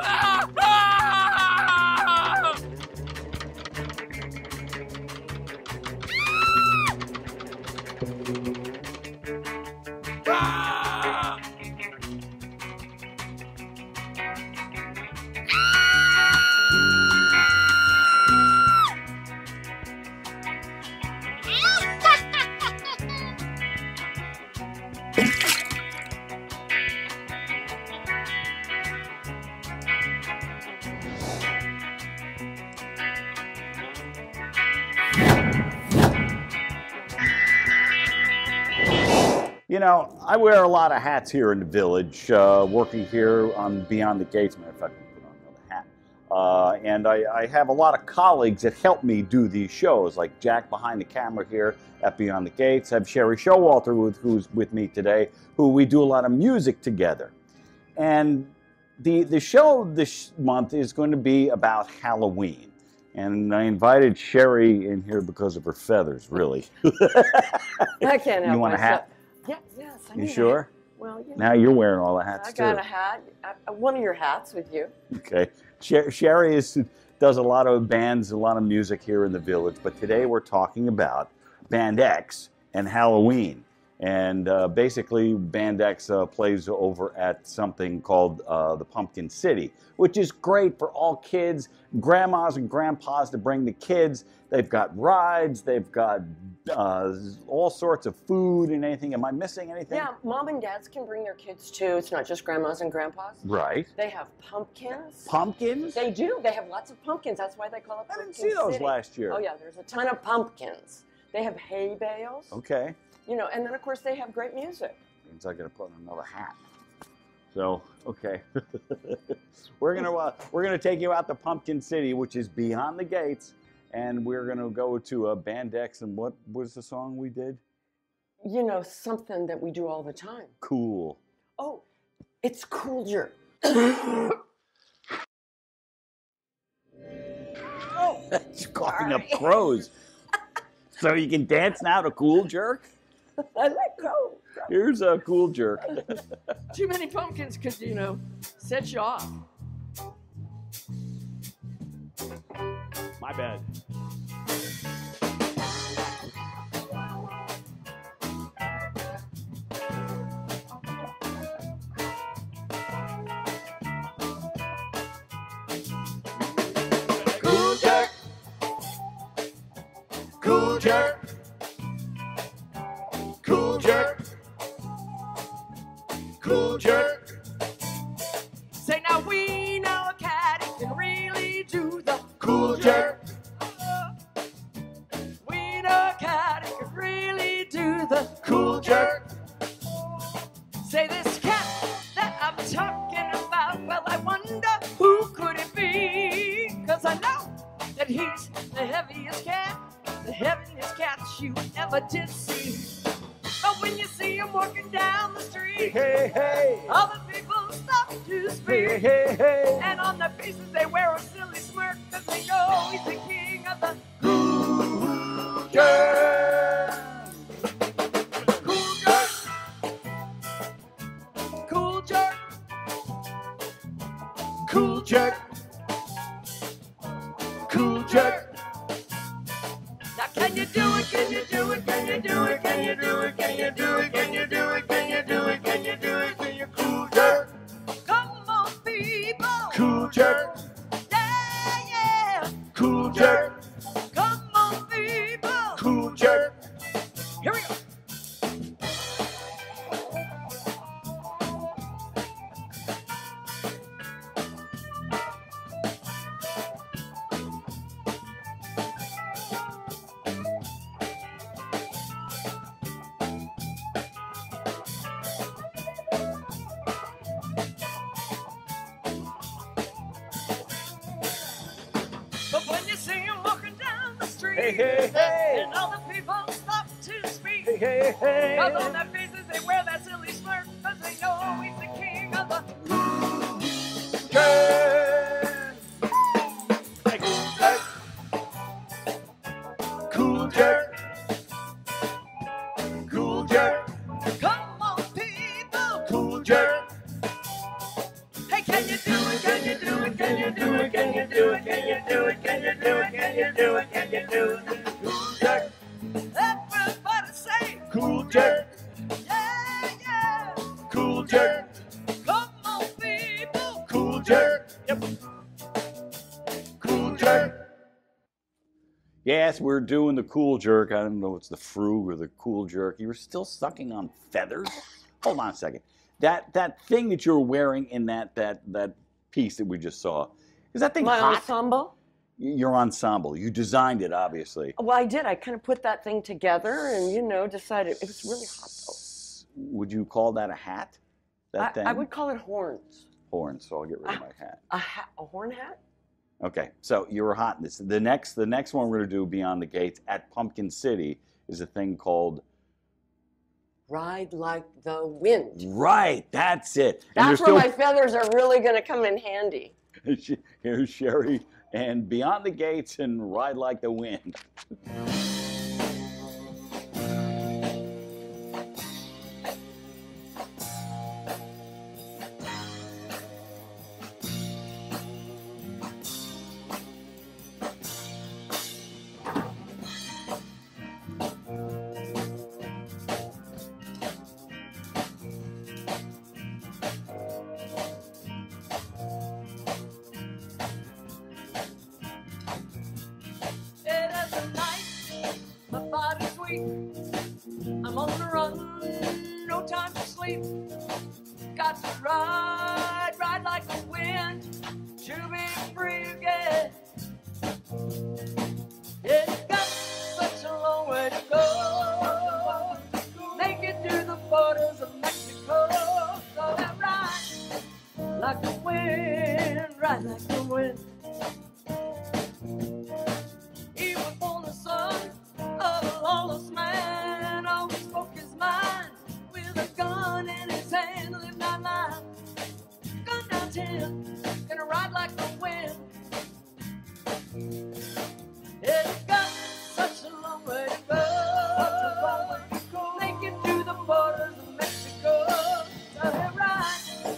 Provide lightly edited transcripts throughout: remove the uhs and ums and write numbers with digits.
Ah! Ah! Ah! You know, I wear a lot of hats here in the village, working here on Beyond the Gates. Matter of fact, I put on another hat. And I have a lot of colleagues that help me do these shows, like Jack behind the camera here at Beyond the Gates. I have Sherry Showalter, who's with me today, who we do a lot of music together. And the show this month is going to be about Halloween. And I invited Sherry in here because of her feathers, really. I can't help You want a hat? Yeah, yes. I You need a sure? hat. Well, you know, Now you're wearing all the hats I too. got a hat. One of your hats with you. Okay. Sherry does a lot of bands, a lot of music here in the village, but today we're talking about Band X and Halloween. And basically, Band X plays over at something called the Pumpkin City, which is great for all kids, grandmas and grandpas to bring the kids. They've got rides, they've got all sorts of food and anything. Am I missing anything? Yeah, mom and dads can bring their kids too. It's not just grandmas and grandpas. Right. They have pumpkins. Pumpkins? They do. They have lots of pumpkins. That's why they call it I Pumpkin didn't see those City. last year. Oh yeah, there's a ton of pumpkins. They have hay bales. Okay. You know, and then of course they have great music. Means I got to put on another hat. So, okay. we're gonna take you out to Pumpkin City, which is beyond the gates, and we're gonna go to Band X. And what was the song we did? You know, something that we do all the time. Cool. Oh, it's Cool Jerk. Oh, she's coughing up Sorry. crows. So you can dance now to Cool Jerk? I like crows. Here's a Cool Jerk. Too many pumpkins could, you know, set you off. My bad. Cool jerk. Cool jerk. Cool jerk. Cool jerk. Say now we know a cat can really do the cool jerk. We know a cat can really do the cool jerk. Say this cat that I'm talking about, well I wonder who could it be? 'Cause I know that he's the heaviest cat you ever did see. But when you see him walking down the street, Hey, hey. all the people stop to speak. Hey, hey, hey. And on their faces they wear a silly smirk, 'cause they know he's the king of the cool jerk. Cool jerk. Cool jerk. Cool jerk. Cool jerk. Now can you do it? Can you do it? Can you do it? Can you do it? Can you do it? Can you do it? Can you do it? Can you do it? Can you cool jerk? Come on, people. Cool jerk. Yeah, yeah. Cool jerk. Come on, people. Cool jerk. Here we go. But when you see him walking down the street, Hey, hey, hey. and all the people stop to speak, Hey, hey, hey. 'cause on their faces they wear that silly smirk, 'cause they know he's the king of the cool jerk. Cool jerk. Cool jerk. Come on, people. Cool jerk. Hey, can you do it? Can you do it? Can you do it? Can you do it? Can you do it? Can you do it? Can you do it? Can you do it? Cool jerk. Everybody say cool jerk. Yeah, yeah. Cool jerk. Come on, people. Cool jerk. Yep. Cool jerk. Yes, we're doing the cool jerk. I don't know if it's the frug or the cool jerk. You were still sucking on feathers? Hold on a second. That thing that you're wearing in that piece that we just saw, is that thing My hot? ensemble? Your ensemble. You designed it, obviously. Well, I did. I kind of put that thing together and, decided it was really hot, though. Would you call that a hat? That thing? I would call it horns. Horns, so I'll get rid of my hat. A horn hat? Okay, so you were hot in this. The next one we're going to do beyond the gates at Pumpkin City is a thing called Ride Like the Wind. Right, that's it. That's where my feathers are really going to come in handy. Here's Sherry and Beyond the Gates and Ride Like the Wind. I'm on the run, no time to sleep. Got to ride like the wind to be free again. It's got such a long way to go, make it to the borders of Mexico. So I ride like the wind, ride like the wind. He was born the son of a lawless man, always spoke his mind with a gun in his hand. Lived my life, gun down 10, gonna ride like the wind. It's got such a long way to go, make it to the borders of Mexico. So he ride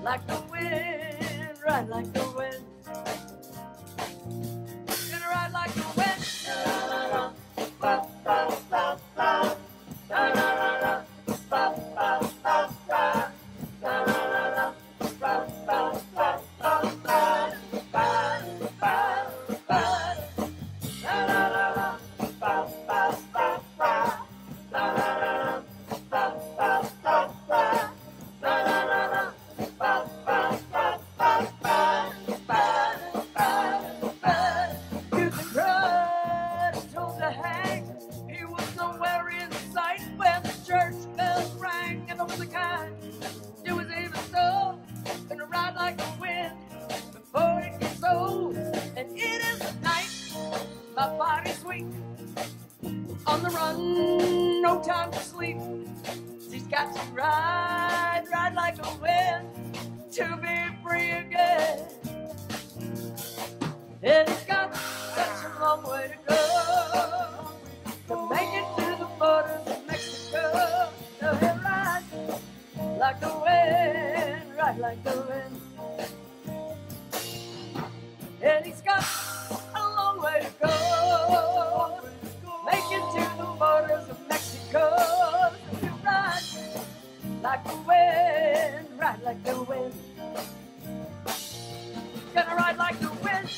like the wind, ride like the wind. Gonna ride like the wind. On the run, no time to sleep. She's got to ride like a wind to be free again. And it's got such a long way to go to make it to the borders of Mexico. So he'll ride like the wind, ride like the wind. And he's got a long way to go, make it to the borders of Mexico. So he'll ride like the wind, ride like the wind. Gonna ride like the wind.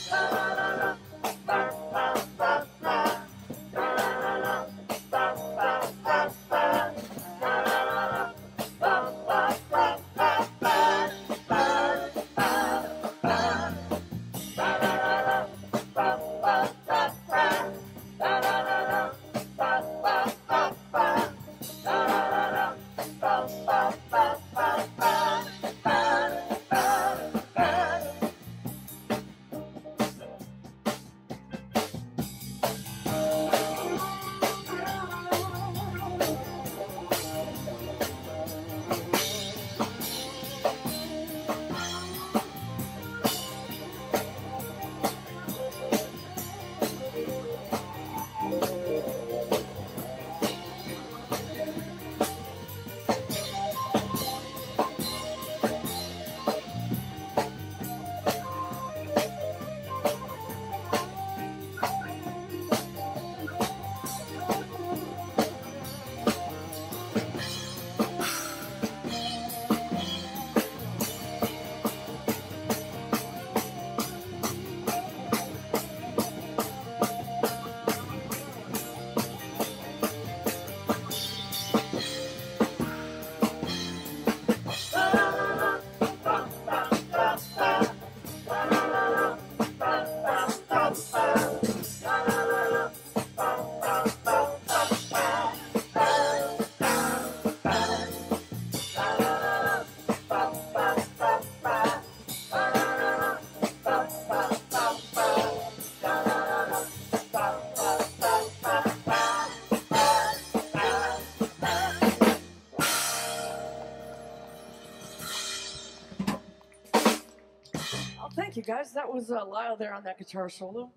Oh, thank you, guys. That was Lyle there on that guitar solo.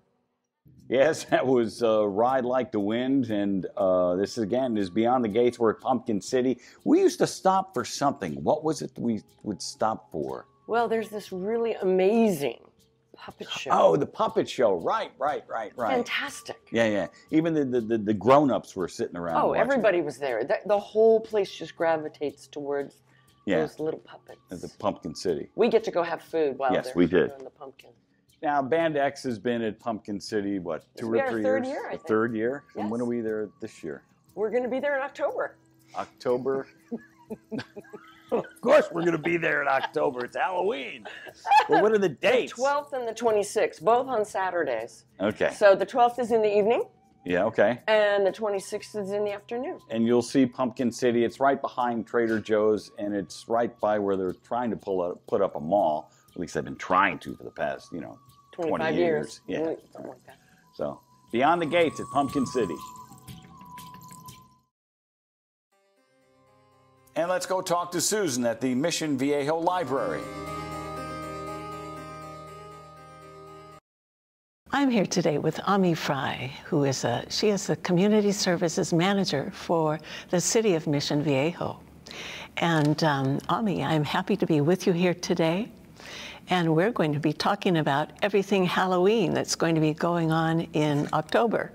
Yes, that was Ride Like the Wind, and this again is Beyond the Gates. We're at Pumpkin City. We used to stop for something. What was it we would stop for? Well, there's this really amazing puppet show. Oh, the puppet show. Right. Fantastic. Yeah. Even the grown-ups were sitting around. Oh, watching. everybody was there. The whole place just gravitates towards those little puppets. At the Pumpkin City. We get to go have food while Yes, they're we did. doing the pumpkin. Now, Band X has been at Pumpkin City, what, 2 or 3 years? Third year, I think. Third year? Yes. And when are we there this year? We're going to be there in October. October? Of course we're going to be there in October. It's Halloween. Well, what are the dates? The 12th and the 26th, both on Saturdays. Okay. So the 12th is in the evening. Yeah, okay. And the 26th is in the afternoon. And you'll see Pumpkin City. It's right behind Trader Joe's, and it's right by where they're trying to put up a mall. At least they've been trying to for the past, 25 years. Yeah. Something like that. So, Beyond the Gates at Pumpkin City. And let's go talk to Susan at the Mission Viejo Library. I'm here today with Ami Fry, who is she is the Community Services Manager for the City of Mission Viejo. And Ami, I'm happy to be with you here today. And we're going to be talking about everything Halloween that's going to be going on in October,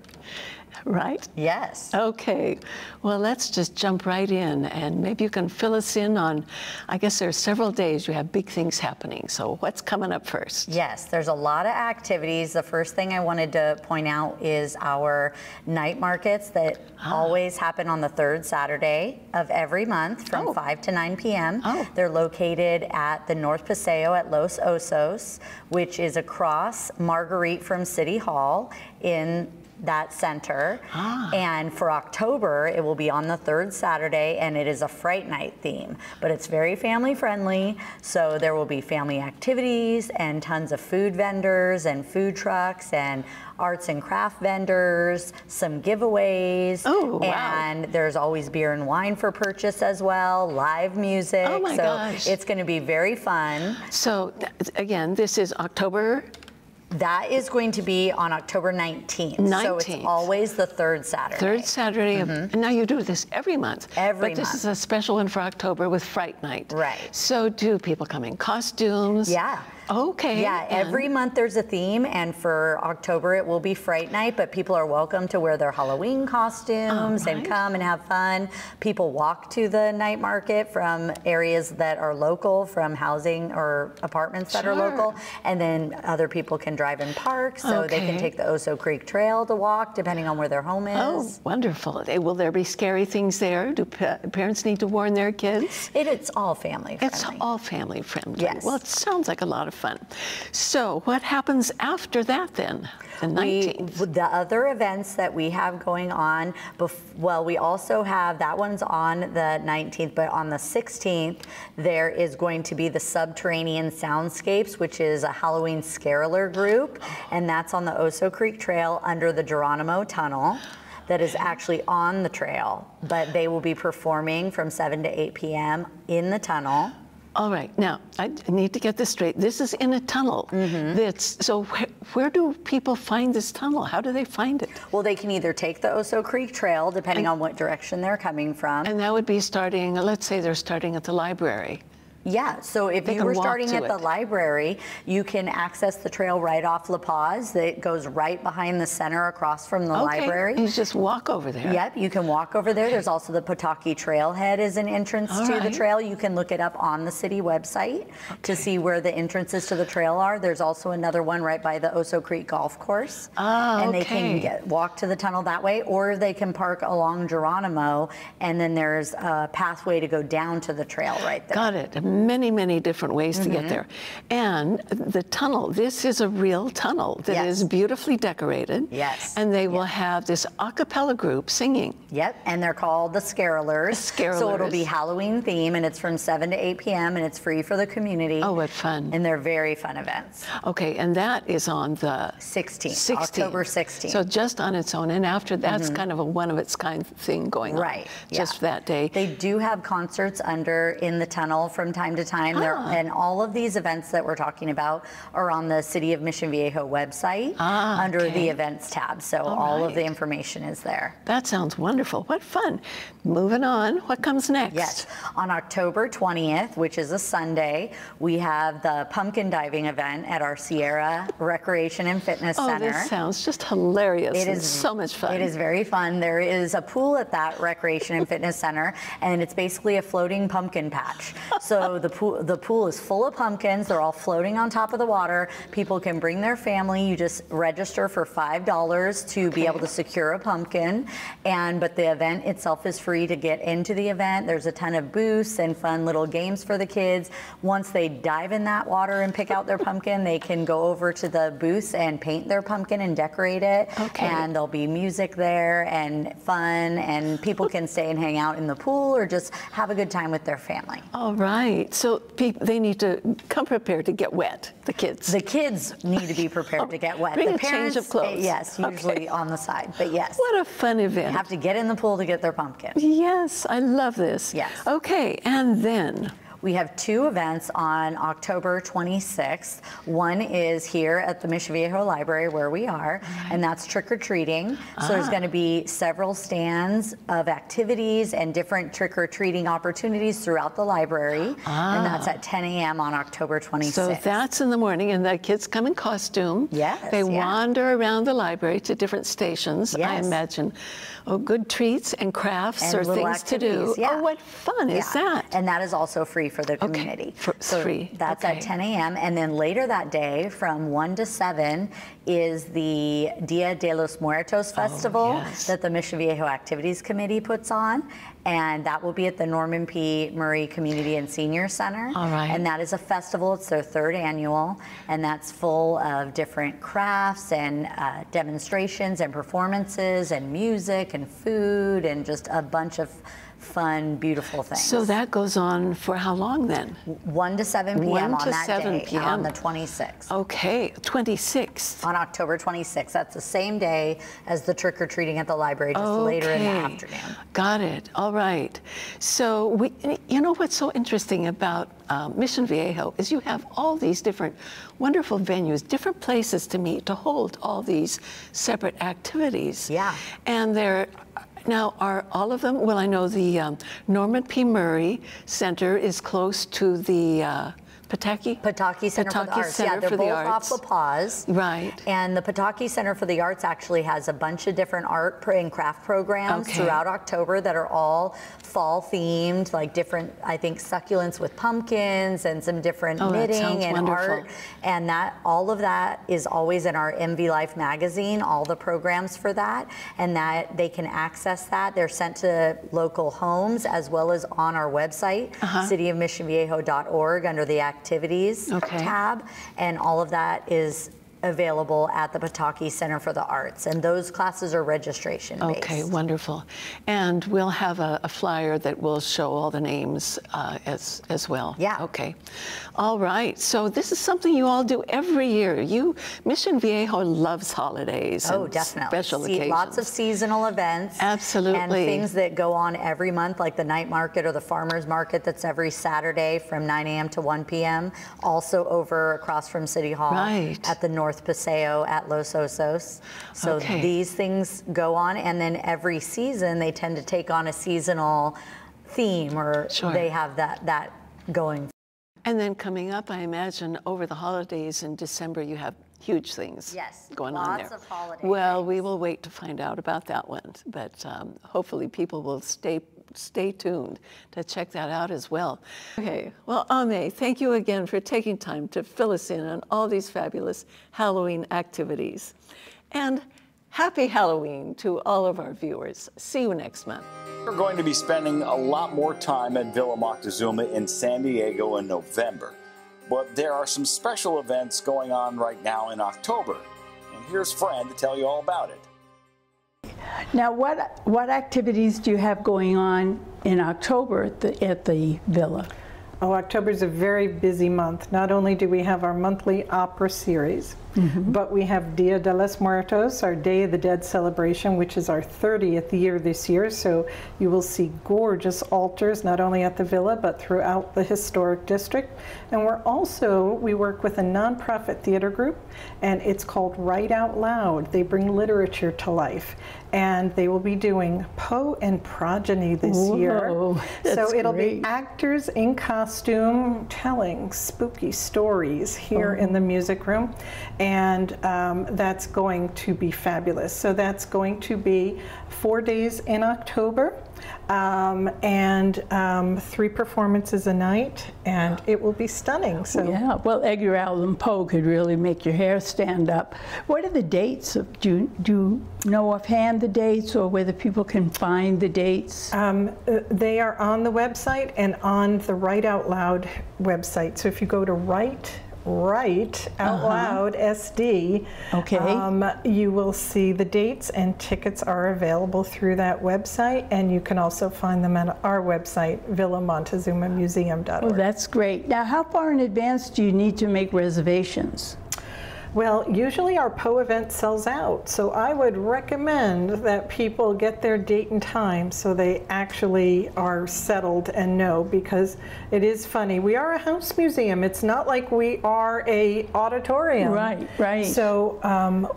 right? Yes. Okay. Well, let's just jump right in, and maybe you can fill us in on, I guess there are several days you have big things happening. So what's coming up first? Yes, there's a lot of activities. The first thing I wanted to point out is our night markets that always happen on the third Saturday of every month from 5 to 9 p.m. They're located at the North Paseo at Los Osos, which is across Marguerite from City Hall in that center. And for October, it will be on the third Saturday, and it is a Fright Night theme, but it's very family friendly. So there will be family activities and tons of food vendors and food trucks and arts and craft vendors, some giveaways. Oh, wow. And there's always beer and wine for purchase as well, live music. Oh my gosh. It's going to be very fun. So again, this is October. That is going to be on October 19th. So it's always the third Saturday. Third Saturday. And now you do this every month. Every But this is a special one for October with Fright Night. Right. So do people come in costumes? Yeah. Okay. Yeah, every month there's a theme, and for October it will be Fright Night, but people are welcome to wear their Halloween costumes and come and have fun. People walk to the night market from areas that are local, from housing or apartments that are local, and then other people can drive and park, so they can take the Oso Creek Trail to walk, depending on where their home is. Oh, wonderful. Will there be scary things there? Do parents need to warn their kids? It's all family friendly. It's all family friendly. Yes. Well, it sounds like a lot of fun. So what happens after that then? The 19th? The other events that we have going on, well, we also have, that one's on the 19th, but on the 16th, there is going to be the Subterranean Soundscapes, which is a Halloween scareler group, and that's on the Oso Creek Trail under the Geronimo Tunnel. That is actually on the trail, but they will be performing from 7 to 8 p.m. in the tunnel. All right, now, I need to get this straight. This is in a tunnel. So where do people find this tunnel? How do they find it? Well, they can either take the Oso Creek Trail, depending on what direction they're coming from. And that would be starting, let's say they're starting at the library. Yeah, so if you were starting at the library, you can access the trail right off La Paz. That goes right behind the center across from the library. You just walk over there. Yep, you can walk over there. There's also the Pataki Trailhead is an entrance to the trail. You can look it up on the city website to see where the entrances to the trail are. There's also another one right by the Oso Creek Golf Course. And they can walk to the tunnel that way, or they can park along Geronimo, and then there's a pathway to go down to the trail right there. Got it. Many, many different ways to get there. And the tunnel, this is a real tunnel that is beautifully decorated. Yes. And they will have this a cappella group singing. Yep, and they're called the Scarolers. So it'll be Halloween theme, and it's from 7 to 8 p.m., and it's free for the community. Oh, what fun. And they're very fun events. Okay, and that is on the 16th. October 16th. So just on its own, and after that's kind of a one-of-its-kind thing going on. Right. Just that day. They do have concerts in the tunnel from time time to time. And all of these events that we're talking about are on the City of Mission Viejo website under the events tab. So all of the information is there. That sounds wonderful. What fun. Moving on, what comes next? Yes, on October 20th, which is a Sunday, we have the pumpkin diving event at our Sierra Recreation and Fitness Center. This sounds just hilarious. It is so much fun. It is very fun. There is a pool at that Recreation and Fitness Center, and it's basically a floating pumpkin patch. So the pool is full of pumpkins. They're all floating on top of the water. People can bring their family. You just register for $5 to be able to secure a pumpkin, but the event itself is free to get into the event. There's a ton of booths and fun little games for the kids. Once they dive in that water and pick out their pumpkin, they can go over to the booths and paint their pumpkin and decorate it. And there'll be music there and fun, and people can stay and hang out in the pool or just have a good time with their family. All right. So they need to come prepared to get wet, the kids. The kids need to be prepared to get wet. Bring the a parents, change of clothes. Yes, usually on the side, but yes. What a fun event. They have to get in the pool to get their pumpkin. Yes, I love this. Yes. Okay, and then? We have two events on October 26th. One is here at the Mission Viejo Library where we are, and that's trick-or-treating. So there's going to be several stands of activities and different trick-or-treating opportunities throughout the library, and that's at 10 a.m. on October 26th. So that's in the morning, and the kids come in costume. Yes. They wander around the library to different stations. I imagine. Oh, good treats and crafts or things to do. Yeah. Oh, what fun is that? And that is also free for the community. So free. That's at 10 a.m. And then later that day from 1 to 7 is the Dia de los Muertos Festival that the Mission Viejo Activities Committee puts on. And that will be at the Norman P. Murray Community and Senior Center. All right. And that is a festival. It's their 3rd annual. And that's full of different crafts and demonstrations and performances and music and food and just a bunch of fun, beautiful things. So that goes on for how long then? 1 to 7 p.m. on that day, on the 26th. Okay, 26th. On October 26th. That's the same day as the trick-or-treating at the library, just later in the afternoon. Got it. All right. So, you know what's so interesting about Mission Viejo is you have all these different wonderful venues, different places to meet, to hold all these separate activities. Yeah. And now, are all of them? Well, I know the Norman P. Murray Center is close to the Pataki Center for the Arts. Center They're for both the Arts. off La Paz. Right. And the Pataki Center for the Arts actually has a bunch of different art and craft programs throughout October that are all fall themed, like different, I think, succulents with pumpkins and some different knitting and art. And all of that is always in our MV Life magazine, all the programs for that, and that they can access that. They're sent to local homes as well as on our website, cityofmissionviejo.org, under the activities tab, and all of that is available at the Pataki Center for the Arts, and those classes are registration based. Okay, wonderful. And we'll have a flyer that will show all the names as well. Yeah. Okay. All right. So this is something you all do every year. Mission Viejo loves holidays. Oh, and definitely. Special occasions. Lots of seasonal events. Absolutely. And things that go on every month, like the night market or the farmers market that's every Saturday from 9 a.m. to 1 p.m. Also over across from City Hall at the North Paseo at Los Osos. So these things go on, and then every season they tend to take on a seasonal theme, or they have that going. And then coming up, I imagine over the holidays in December, you have huge things going on there. Lots of holidays. Well, we will wait to find out about that one, but hopefully people will stay tuned to check that out as well. Okay, well, Ame, thank you again for taking time to fill us in on all these fabulous Halloween activities. And happy Halloween to all of our viewers. See you next month. We're going to be spending a lot more time at Villa Moctezuma in San Diego in November. But there are some special events going on right now in October. And here's Fran to tell you all about it. Now, what activities do you have going on in October at the Villa? Oh, October is a very busy month. Not only do we have our monthly opera series, But we have Dia de los Muertos, our Day of the Dead celebration, which is our 30th year this year. So you will see gorgeous altars, not only at the villa, but throughout the historic district. And we work with a nonprofit theater group, and it's called Write Out Loud. They bring literature to life. And they will be doing Poe and Progeny this year. So it'll be actors in costume telling spooky stories here in the music room. And that's going to be fabulous. So that's going to be 4 days in October. And 3 performances a night, and it will be stunning. So yeah, well, Edgar Allan Poe could really make your hair stand up. What are the dates? Do you know offhand the dates, or whether people can find the dates? They are on the website and on the Write Out Loud website. So if you go to Write Out Loud SD, you will see the dates, and tickets are available through that website, and you can also find them at our website, villamontezumamuseum.org. Oh, that's great. Now, how far in advance do you need to make reservations? Well, usually our Poe event sells out, so I would recommend that people get their date and time so they actually are settled and know, because it is funny. We are a house museum. It's not like we are a auditorium. Right, right. So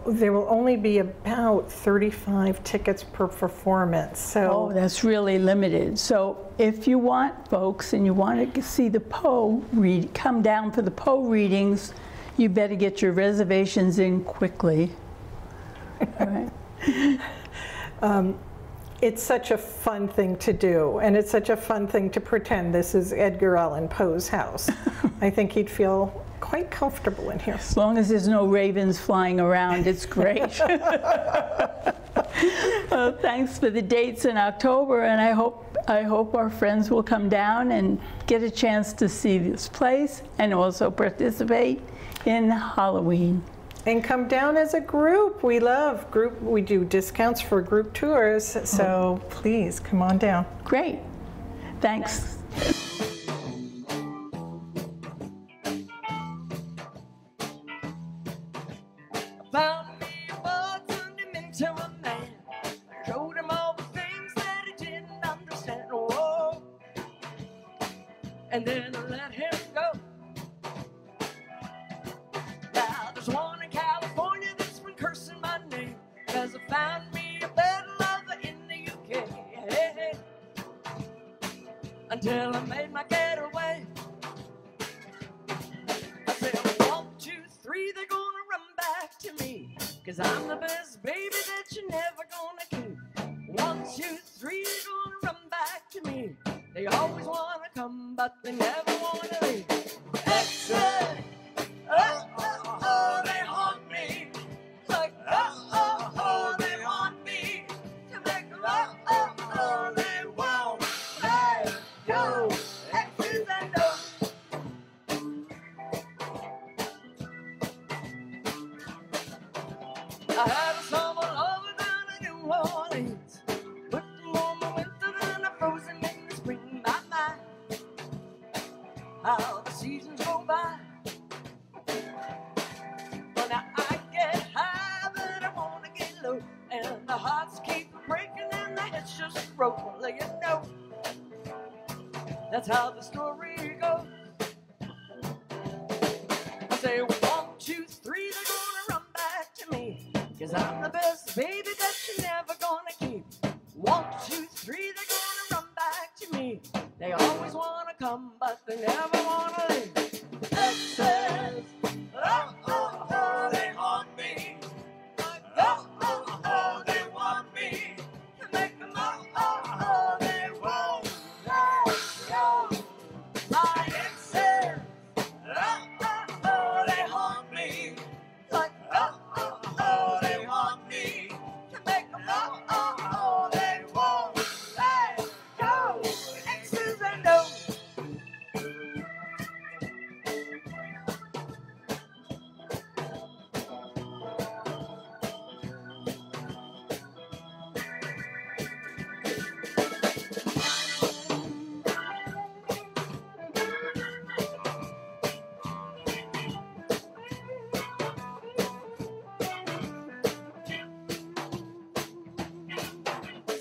there will only be about 35 tickets per performance. So that's really limited. So if you want, folks, and you want to see the Poe come down for the Poe readings, you better get your reservations in quickly. All right. It's such a fun thing to do, and it's such a fun thing to pretend this is Edgar Allan Poe's house. I think he'd feel quite comfortable in here. As long as there's no ravens flying around, it's great. Well, thanks for the dates in October, and I hope our friends will come down and get a chance to see this place and also participate in Halloween. And come down as a group. We love group. We do discounts for group tours, so please come on down. Great. Thanks. Found me a boy, turned him into a man. Showed him all the things that he didn't understand. Whoa. And then I let him go. Now there's one in California that's been cursing my name, 'cause I found me a better lover in the UK. Until I made my getaway. I said 1, 2, 3, they're gonna run back to me, 'cause I'm the best baby that you're never gonna keep. 1, 2, 3, they're gonna run back to me. They always wanna come, but they never wanna leave. Exit. Oh, they haunt me. Like, they want me. To make them, they won't let go. X's and O's. I had a summer lover down in New Orleans. Put them on the winter, then I froze them in the spring. My, how the seasons go by. Well, now I get high, but I wanna get low, and the hearts keep breaking and the heads just broke. Well, you know, that's how the story goes. I say 1, 2, 3, they're gonna run back to me, 'cause I'm the best baby that you're never gonna keep. 1, 2, 3, they're gonna run back to me. They always wanna come, but they never wanna leave. Texas, they haunt me. They want me. To make them they won't let go. My exes, they haunt me. Like, they want me. To make them they won't let go. X's and O's.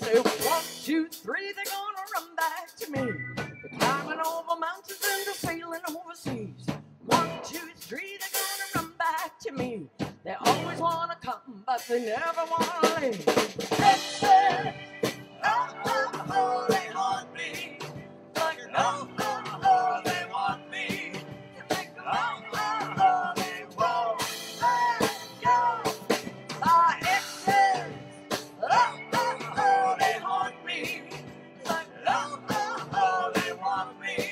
say 1, 2, 3, they're gonna run back to me. They're climbing over mountains and they're sailing overseas. 1, 2, 3, they're gonna run back to me. They always wanna come, but they never wanna leave. Texas, oh, oh, oh, they want me. Like, oh, oh, oh, they want me. Like, oh, oh, oh, they won't let go. My exes, oh, oh, oh, they haunt me. Like, oh, oh, oh, they want me.